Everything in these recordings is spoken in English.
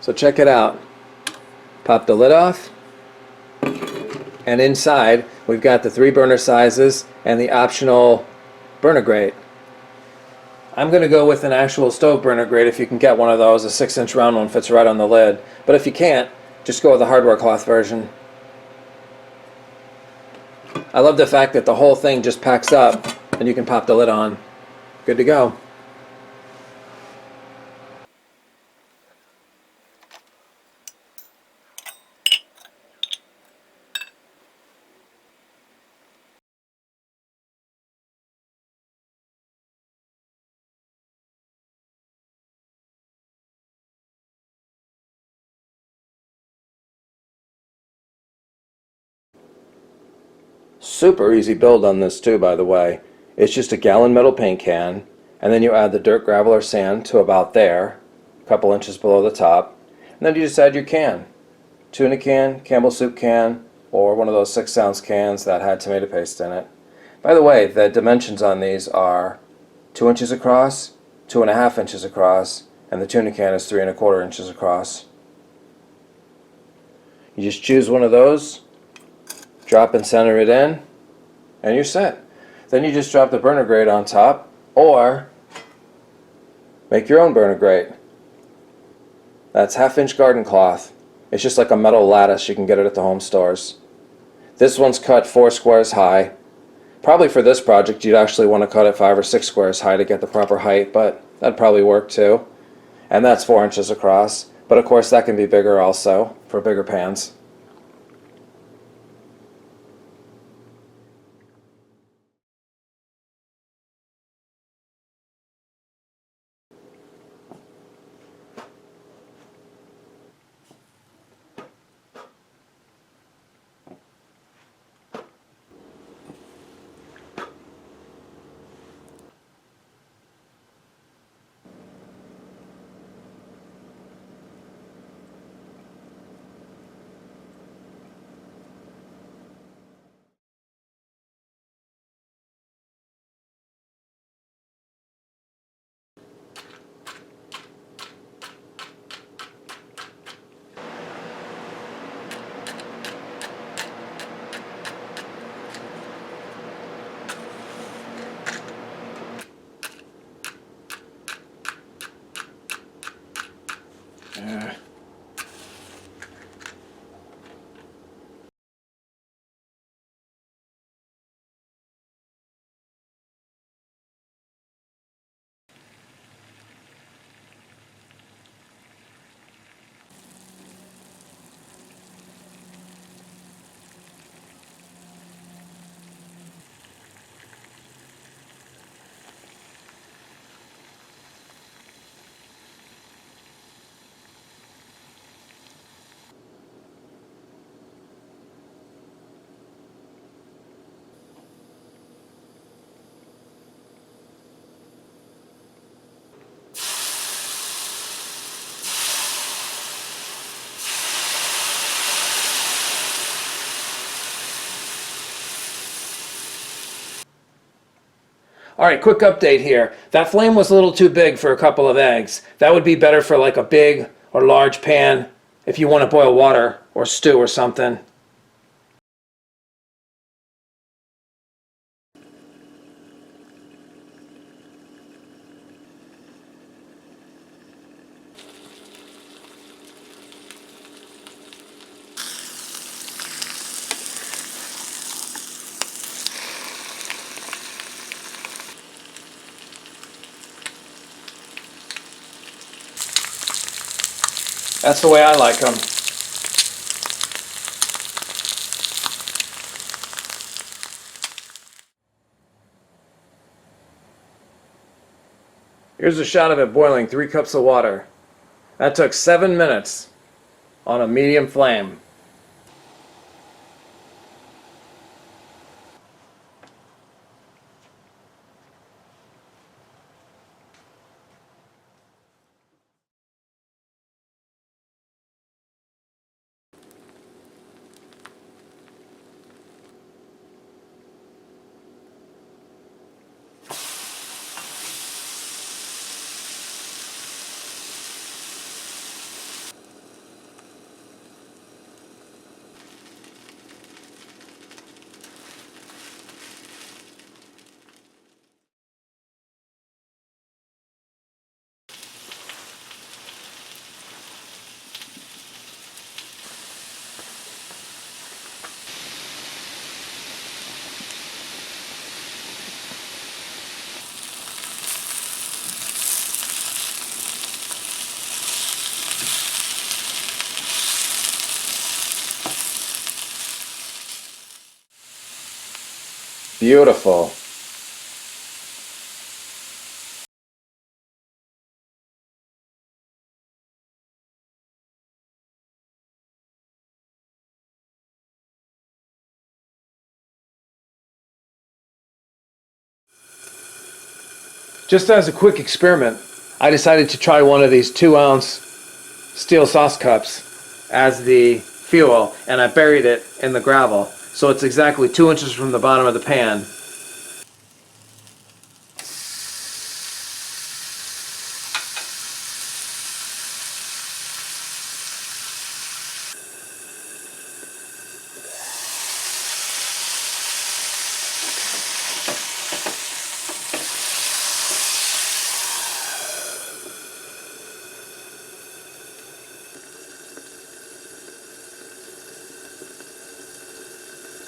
So check it out. Pop the lid off, and inside we've got the 3 burner sizes and the optional burner grate. I'm going to go with an actual stove burner grate if you can get one of those. A 6-inch round one fits right on the lid. But if you can't, just go with the hardware cloth version. I love the fact that the whole thing just packs up and you can pop the lid on. Good to go. Super easy build on this too, by the way. It's just a gallon metal paint can, and then you add the dirt, gravel, or sand to about there, a couple inches below the top, and then you just add your can. Tuna can, Campbell soup can, or one of those 6-ounce cans that had tomato paste in it. By the way, the dimensions on these are 2 inches across, 2.5 inches across, and the tuna can is 3.25 inches across. You just choose one of those, drop and center it in, and you're set. Then you just drop the burner grate on top, or make your own burner grate. That's 1/2-inch garden cloth. It's just like a metal lattice. You can get it at the home stores. This one's cut 4 squares high. Probably for this project you'd actually want to cut it 5 or 6 squares high to get the proper height, but that'd probably work too. And that's 4 inches across. But of course that can be bigger also for bigger pans. Alright, quick update here. That flame was a little too big for a couple of eggs. That would be better for like a big or large pan if you want to boil water or stew or something. That's the way I like them. Here's a shot of it boiling 3 cups of water. That took 7 minutes on a medium flame. Beautiful. Just as a quick experiment, I decided to try one of these 2-ounce steel sauce cups as the fuel, and I buried it in the gravel. So it's exactly 2 inches from the bottom of the pan.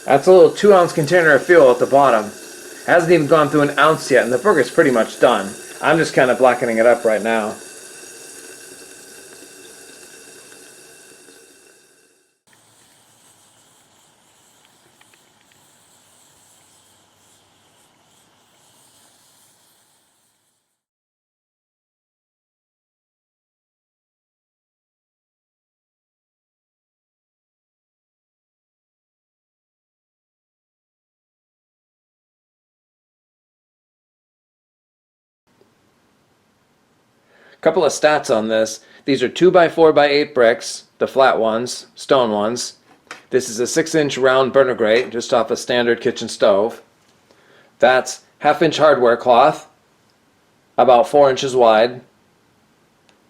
That's a little 2-ounce container of fuel at the bottom. It hasn't even gone through an ounce yet, and the burger's pretty much done. I'm just kind of blackening it up right now. Couple of stats on this. These are 2x4x8 bricks, the flat ones, stone ones. This is a 6-inch round burner grate, just off a standard kitchen stove. That's 1/2-inch hardware cloth, about 4 inches wide.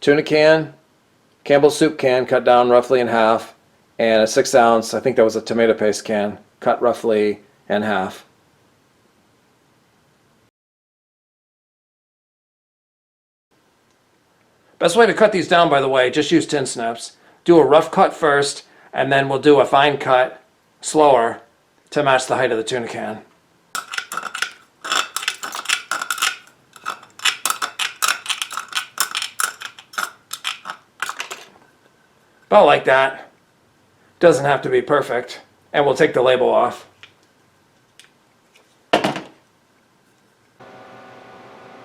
Tuna can, Campbell's soup can cut down roughly in half, and a 6-ounce, I think that was a tomato paste can, cut roughly in half. Best way to cut these down, by the way, just use tin snips. Do a rough cut first, and then we'll do a fine cut slower to match the height of the tuna can. About like that. Doesn't have to be perfect. And we'll take the label off.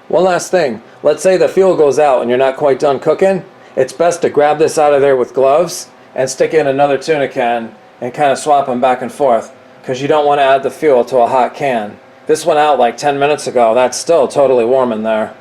One last thing, let's say the fuel goes out and you're not quite done cooking. It's best to grab this out of there with gloves and stick in another tuna can and kind of swap them back and forth, because you don't want to add the fuel to a hot can. This went out like 10 minutes ago. That's still totally warm in there.